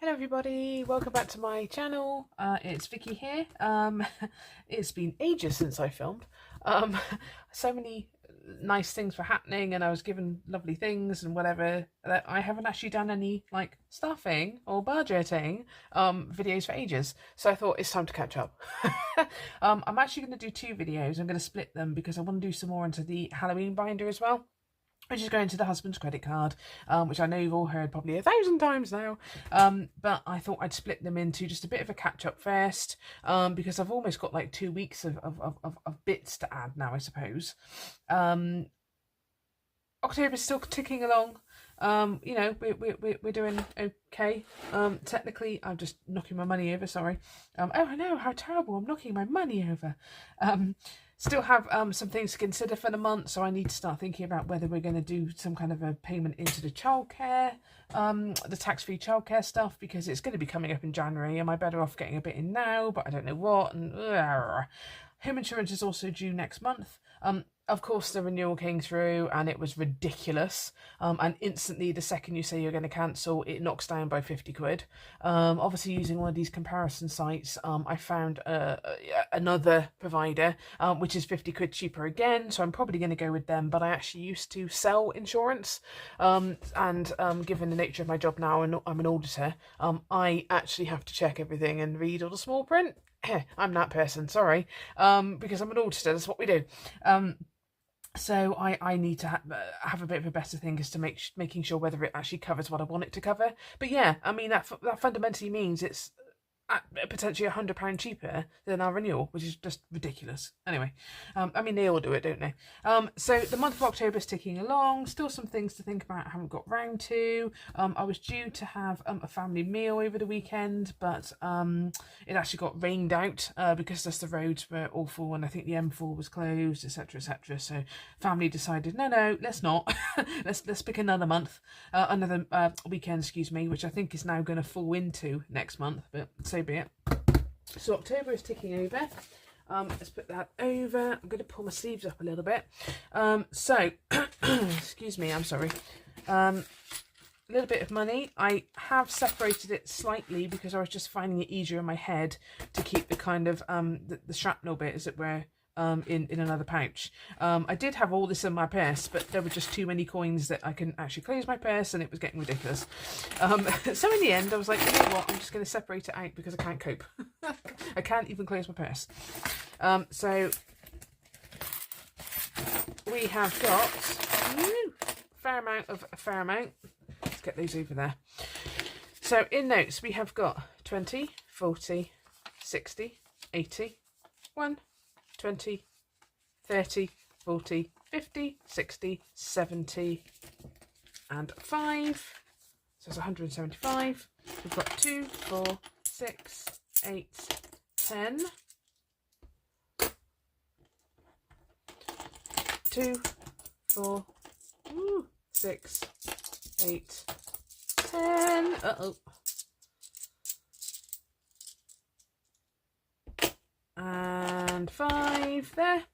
Hello everybody, welcome back to my channel. It's Vicky here. It's been ages since I filmed. So many nice things were happening and I was given lovely things and whatever that I haven't actually done any like staffing or budgeting videos for ages. So I thought it's time to catch up. I'm actually going to do two videos. I'm going to split them because I want to do some more into the Halloween binder as well, which is going to the husband's credit card, which I know you've all heard probably 1,000 times now. But I thought I'd split them into just a bit of a catch up first, because I've almost got like 2 weeks of bits to add now, I suppose. October's still ticking along. You know, we're doing okay. Technically, I'm just knocking my money over. Sorry. Oh, I know how terrible! I'm knocking my money over. Still have some things to consider for the month, so I need to start thinking about whether we're going to do some kind of a payment into the childcare, the tax-free childcare stuff, because it's going to be coming up in January. Am I better off getting a bit in now, but I don't know what? And home insurance is also due next month. Of course, the renewal came through and it was ridiculous. And instantly, the second you say you're going to cancel, it knocks down by 50 quid. Obviously, using one of these comparison sites, I found another provider, which is 50 quid cheaper again. So I'm probably going to go with them. But I actually used to sell insurance. And given the nature of my job now, and I'm an auditor, I actually have to check everything and read all the small print. I'm that person, sorry, because I'm an auditor, that's what we do. So I need to have a bit of a better thing as to making sure whether it actually covers what I want it to cover. But yeah, I mean, that fundamentally means it's potentially £100 cheaper than our renewal, which is just ridiculous. Anyway, I mean, they all do it, don't they? So the month of October is ticking along. Still some things to think about I haven't got round to. I was due to have a family meal over the weekend, but it actually got rained out because just the roads were awful and I think the M4 was closed, etc, etc. So family decided, no, let's not. let's pick another month, another weekend, excuse me, which I think is now going to fall into next month, but so be it. So October is ticking over. Let's put that over. I'm going to pull my sleeves up a little bit. So excuse me, I'm sorry. A little bit of money. I have separated it slightly because I was just finding it easier in my head to keep the kind of the shrapnel bit, as it were, in another pouch. I did have all this in my purse, but there were just too many coins that I couldn't actually close my purse and it was getting ridiculous. So in the end I was like, you know what, I'm just going to separate it out because I can't cope. I can't even close my purse. So we have got a fair amount. Let's get those over there. So in notes we have got 20, 40, 60, 80, 1, 20, 30, 40, 50, 60, 70, and 5. So it's 175. We've got 2, 4, 6, 8, 10. 2, 4, 6, 8, 10. Uh-oh. And 5 there.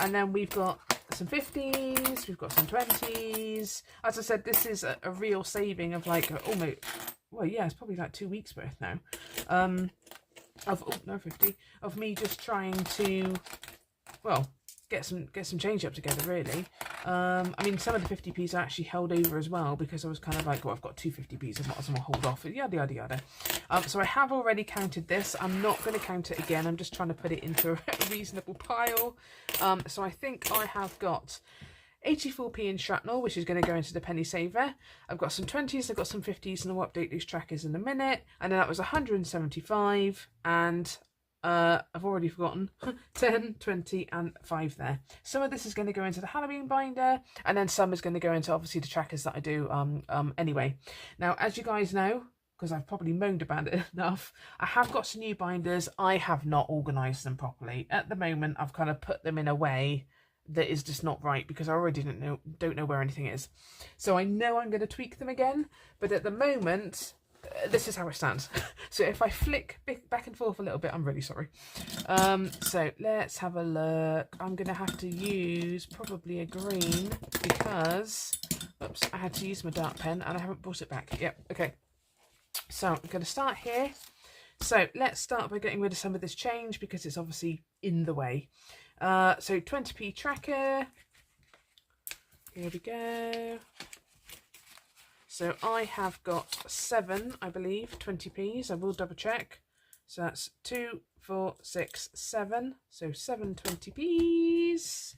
And then we've got some 50s, we've got some 20s. As I said, this is a real saving of like almost, well, yeah, it's probably like 2 weeks worth now. Of 50 of me just trying to, well, get some change up together, really. I mean, some of the 50p's are actually held over as well because I was kind of like, well, I've got two 50p's, I might as well hold off, yada yada yada. So I have already counted this. I'm not going to count it again. I'm just trying to put it into a reasonable pile. So I think I have got 84p in shrapnel, which is going to go into the penny saver. I've got some 20s, I've got some 50s, and I'll update these trackers in a minute. And then that was 175, and I've already forgotten 10, 20 and 5 there. Some of this is going to go into the Halloween binder, and then some is going to go into obviously the trackers that I do anyway. Now, as you guys know, because I've probably moaned about it enough, I have got some new binders. I have not organised them properly. At the moment, I've kind of put them in a way that is just not right because I already don't know where anything is. So I know I'm going to tweak them again, but at the moment, this is how it stands. So if I flick back and forth a little bit, I'm really sorry. So let's have a look. I'm going to have to use probably a green because, oops, I had to use my dark pen and I haven't brought it back. Yep, okay. So I'm going to start here. So let's start by getting rid of some of this change because it's obviously in the way. So 20p tracker. Here we go. So I have got 7, I believe, 20p's. I will double check. So that's 2, 4, 6, 7. So 7 20p's.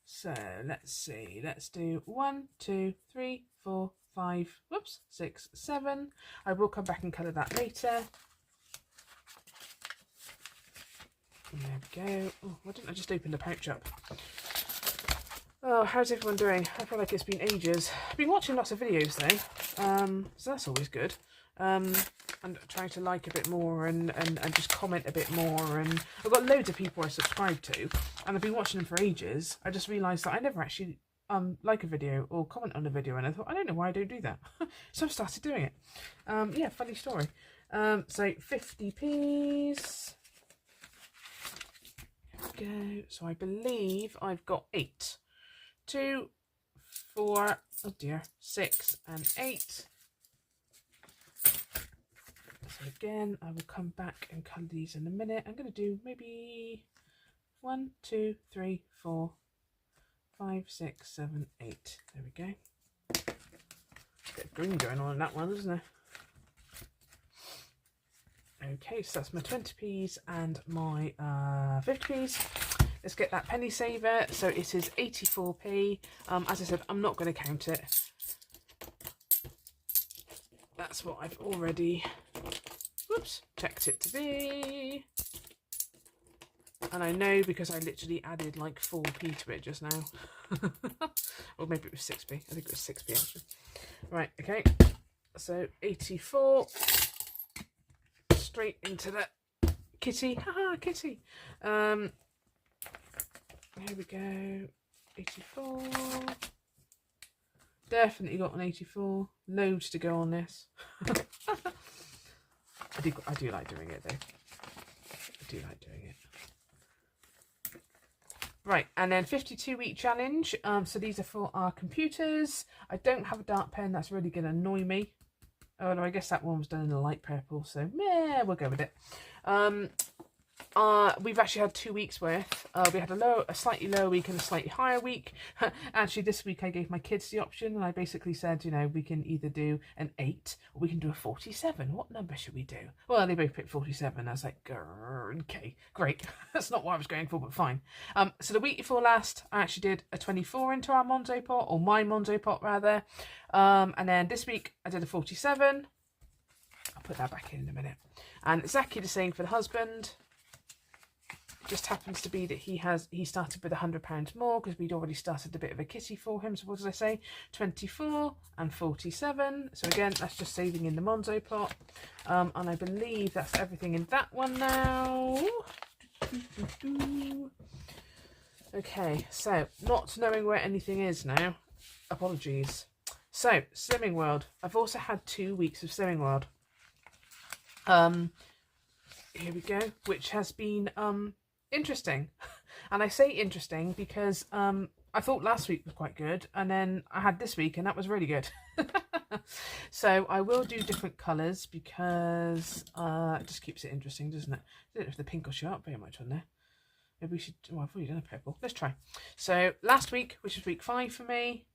So let's see. Let's do 1, 2, 3, 4, 5, whoops, 6, 7. I will come back and colour that later. There we go. Oh, why didn't I just open the pouch up? Oh, how's everyone doing? I feel like it's been ages. I've been watching lots of videos though, so that's always good. And trying to like a bit more and just comment a bit more. And I've got loads of people I subscribe to, and I've been watching them for ages. I just realised that I never actually like a video or comment on a video, and I thought, I don't know why I don't do that. So I've started doing it. Yeah, funny story. So 50p's. Here we go. So I believe I've got 8. 2, 4, oh dear, 6 and 8. So again, I will come back and colour these in a minute. I'm going to do maybe 1, 2, 3, 4, 5, 6, 7, 8. There we go. Bit of green going on in that one, isn't there? Okay, so that's my 20p's and my 50p's. Let's get that penny saver. So it is 84p. As I said, I'm not going to count it. That's what I've already, whoops, checked it to be. And I know because I literally added like 4p to it just now. Or maybe it was 6p. I think it was 6p actually. Right, okay. So 84. Straight into the kitty. Haha, kitty. Here we go. 84. Definitely got an 84. Loads to go on this. I do like doing it though. I do like doing it. Right, and then 52-week challenge. So these are for our computers. I don't have a dark pen. That's really going to annoy me. Oh no, I guess that one was done in a light purple. So yeah, we'll go with it. We've actually had 2 weeks worth. We had a slightly lower week and a slightly higher week. Actually, this week I gave my kids the option, and I basically said, you know, we can either do an 8 or we can do a 47. What number should we do? Well, they both picked 47. I was like, okay, great. That's not what I was going for, but fine. So the week before last, I actually did a 24 into our Monzo pot, or my Monzo pot rather. And then this week I did a 47. I'll put that back in a minute. And exactly the same for the husband. Just happens to be that he started with £100 more because we'd already started a bit of a kitty for him. So what did I say? 24 and 47. So again, that's just saving in the Monzo pot. And I believe that's everything in that one now. Okay, so not knowing where anything is now. Apologies. So Slimming World. I've also had 2 weeks of Slimming World. Here we go, which has been interesting. And I say interesting because I thought last week was quite good, and then I had this week and that was really good. So I will do different colours because it just keeps it interesting, doesn't it? I don't know if the pink will show up very much on there. Maybe we should, oh, I've already done a purple. Let's try. So last week, which was week 5 for me,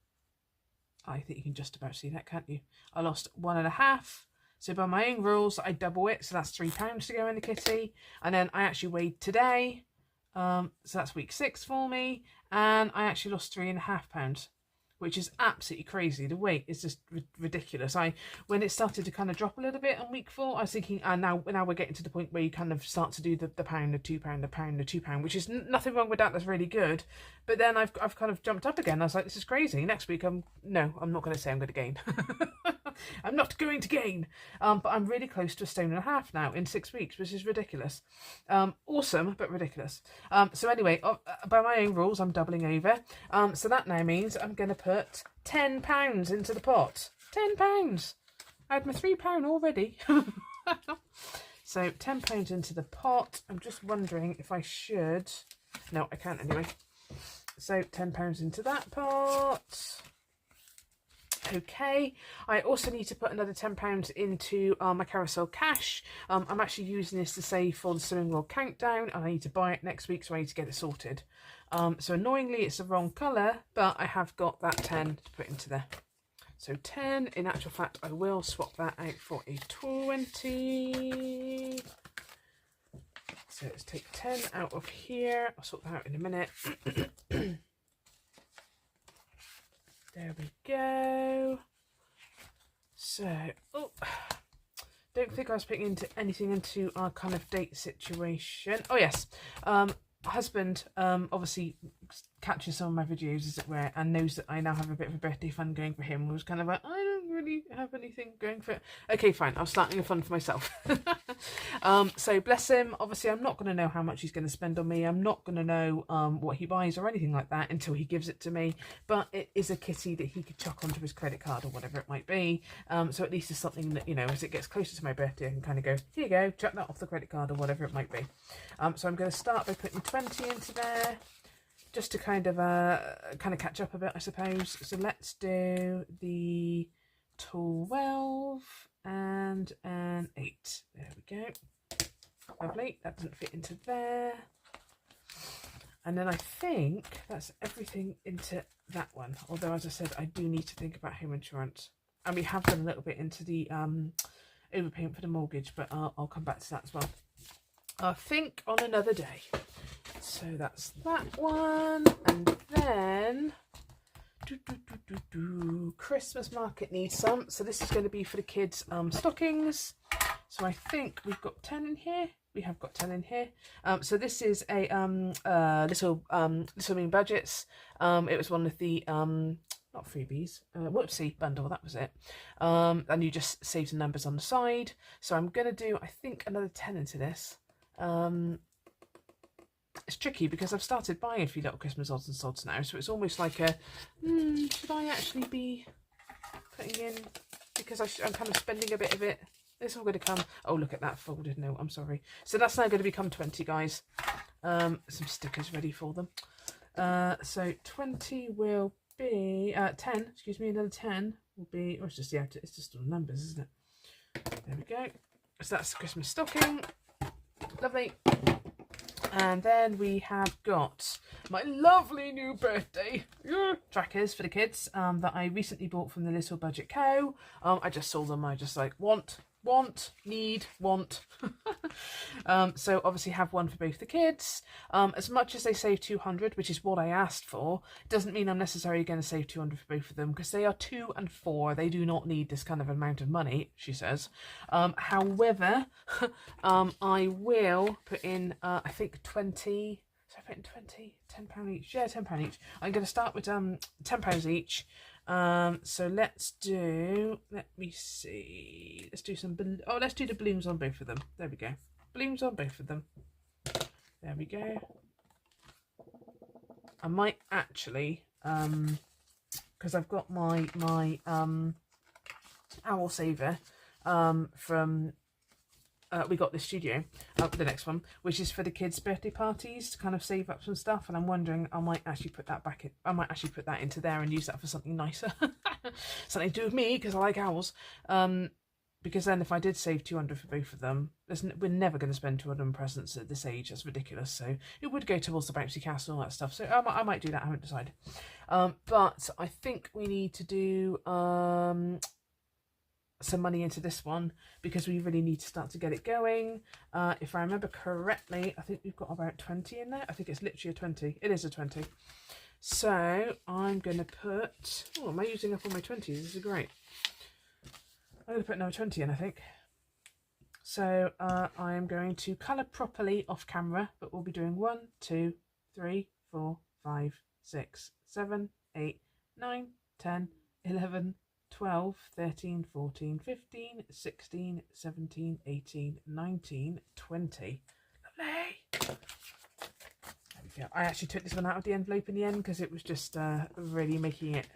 I think you can just about see that, can't you? I lost 1.5. So by my own rules, I double it. So that's £3 to go in the kitty. And then I actually weighed today. So that's week 6 for me. And I actually lost £3.5, which is absolutely crazy. The weight is just ridiculous. When it started to kind of drop a little bit on week 4, I was thinking, now we're getting to the point where you kind of start to do the pound, the £2, the pound, the £2, which is nothing wrong with that. That's really good. But then I've kind of jumped up again. I was like, this is crazy. Next week, I'm not going to say I'm going to gain. I'm not going to gain. But I'm really close to 1.5 stone now in 6 weeks, which is ridiculous. Awesome, but ridiculous. So anyway, by my own rules, I'm doubling over. So that now means I'm going to put £10 into the pot. £10. I had my £3 already. So £10 into the pot. I'm just wondering if I should. No, I can't anyway. So £10 into that pot. okay. I also need to put another £10 into my carousel cash. I'm actually using this to save for the Slimming World countdown, and I need to buy it next week, so I need to get it sorted. So annoyingly it's the wrong colour, but I have got that 10 to put into there. So 10, in actual fact I will swap that out for a 20. So let's take 10 out of here. I'll sort that out in a minute. There we go. So, oh, don't think I was putting anything into our kind of date situation. Oh yes, husband obviously catches some of my videos, as it were, and knows that I now have a bit of a birthday fund going for him. Was kind of like, I don't really have anything going for it. Okay, fine, I'm starting a fund for myself. So bless him. Obviously I'm not going to know how much he's going to spend on me. I'm not going to know what he buys or anything like that until he gives it to me, but it is a kitty that he could chuck onto his credit card or whatever it might be. So at least it's something that, you know, as it gets closer to my birthday I can kind of go, here you go, chuck that off the credit card or whatever it might be. So I'm going to start by putting 20 into there, just to kind of catch up a bit, I suppose. So let's do the 12 and an 8. There we go. Lovely. That doesn't fit into there. And then I think that's everything into that one. Although, as I said, I do need to think about home insurance. And we have done a little bit into the overpayment for the mortgage, but I'll come back to that as well. I think on another day. So that's that one, and then Christmas market needs some. So this is going to be for the kids' stockings. So I think we've got 10 in here. We have got 10 in here. So this is a Little Mean Budgets. It was one of the not freebies, whoopsie bundle, that was it. And you just save the numbers on the side. So I'm going to do, I think, another 10 into this. It's tricky because I've started buying a few little Christmas odds and sods now, so it's almost like a, should I actually be putting in, because I'm kind of spending a bit of it. It's all going to come, oh look at that folded note, I'm sorry. So that's now going to become 20, guys. Some stickers ready for them. So 20 will be, 10, excuse me, another 10 will be, or it's just, yeah, it's just all numbers, isn't it? There we go. So that's the Christmas stocking. Lovely. And then we have got my lovely new birthday trackers for the kids that I recently bought from the Little Budget Co. I just saw them. I just like, want, need, want. So obviously have one for both the kids. As much as they save 200, which is what I asked for, it doesn't mean I'm necessarily going to save 200 for both of them, because they are 2 and 4. They do not need this kind of amount of money, she says. However, I will put in, I think 20. So I put in 20, £10 each. Yeah, £10 each. I'm going to start with £10 each. So let's do, let me see, let's do some, let's do the balloons on both of them. There we go. Balloons on both of them. There we go. I might actually, because I've got my owl saver from We Got This Studio, the next one, which is for the kids' birthday parties, to kind of save up some stuff, and I'm wondering I might actually put that back in, I might actually put that into there and use that for something nicer. Something to do with me, because I like owls. Because then if I did save 200 for both of them, we're never going to spend 200 on presents at this age. That's ridiculous. So it would go towards the bouncy castle and all that stuff. So I might do that. I haven't decided. But I think we need to do some money into this one, because we really need to start to get it going. If I remember correctly, I think we've got about 20 in there. I think it's literally a 20. It is a 20. So I'm going to put, oh, am I using up all my 20s? This is great. I'm going to put another 20 in, I think. So I am going to colour properly off camera, but we'll be doing 1, 2, 3, 4, 5, 6, 7, 8, 9, 10, 11, 12, 13, 14, 15, 16, 17, 18, 19, 20. Lovely. There we go. I actually took this one out of the envelope in the end because it was just really making it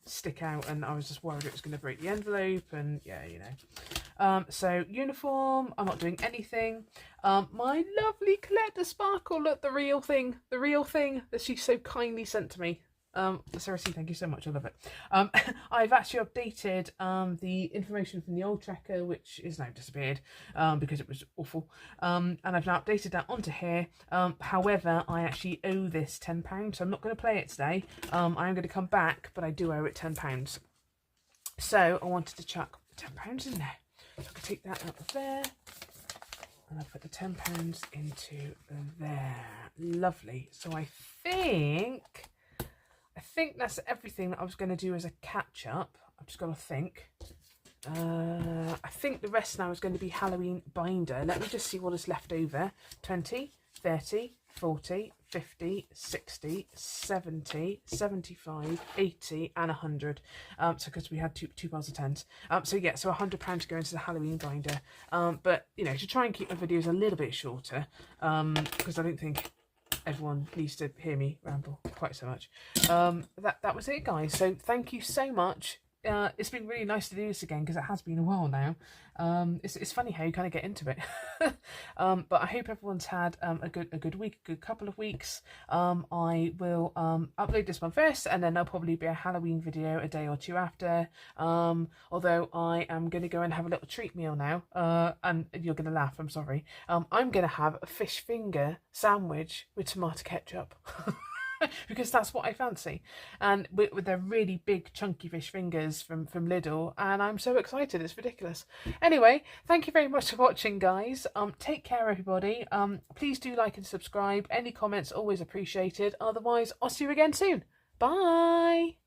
stick out, and I was just worried it was going to break the envelope, and yeah, you know. So uniform, I'm not doing anything. My lovely Collector Sparkle, look, the real thing that she so kindly sent to me. Seriously, thank you so much. I love it. I've actually updated the information from the old tracker, which is now disappeared because it was awful. And I've now updated that onto here. However, I actually owe this £10, so I'm not going to play it today. I'm going to come back, but I do owe it £10. So I wanted to chuck £10 in there. So I can take that out of there. And I put the £10 into there. Lovely. So I think that's everything that I was going to do as a catch up. I've just got to think. I think the rest now is going to be Halloween binder. Let me just see what is left over. 20, 30, 40, 50, 60, 70, 75, 80 and 100. So because we had two piles of 10s. So yeah, so £100 to go into the Halloween binder. But you know, to try and keep my videos a little bit shorter, because I don't think everyone needs to hear me ramble quite so much. That was it, guys. So thank you so much. It's been really nice to do this again because it has been a while now. It's funny how you kind of get into it. But I hope everyone's had a good week, a good couple of weeks. I will upload this one first, and then there'll probably be a Halloween video a day or two after. Although I am going to go and have a little treat meal now, and you're going to laugh, I'm sorry. I'm going to have a fish finger sandwich with tomato ketchup. Because that's what I fancy, and with their really big chunky fish fingers from Lidl, and I'm so excited, it's ridiculous. Anyway, thank you very much for watching, guys. Take care, everybody. Please do like and subscribe. Any comments always appreciated. Otherwise, I'll see you again soon. Bye.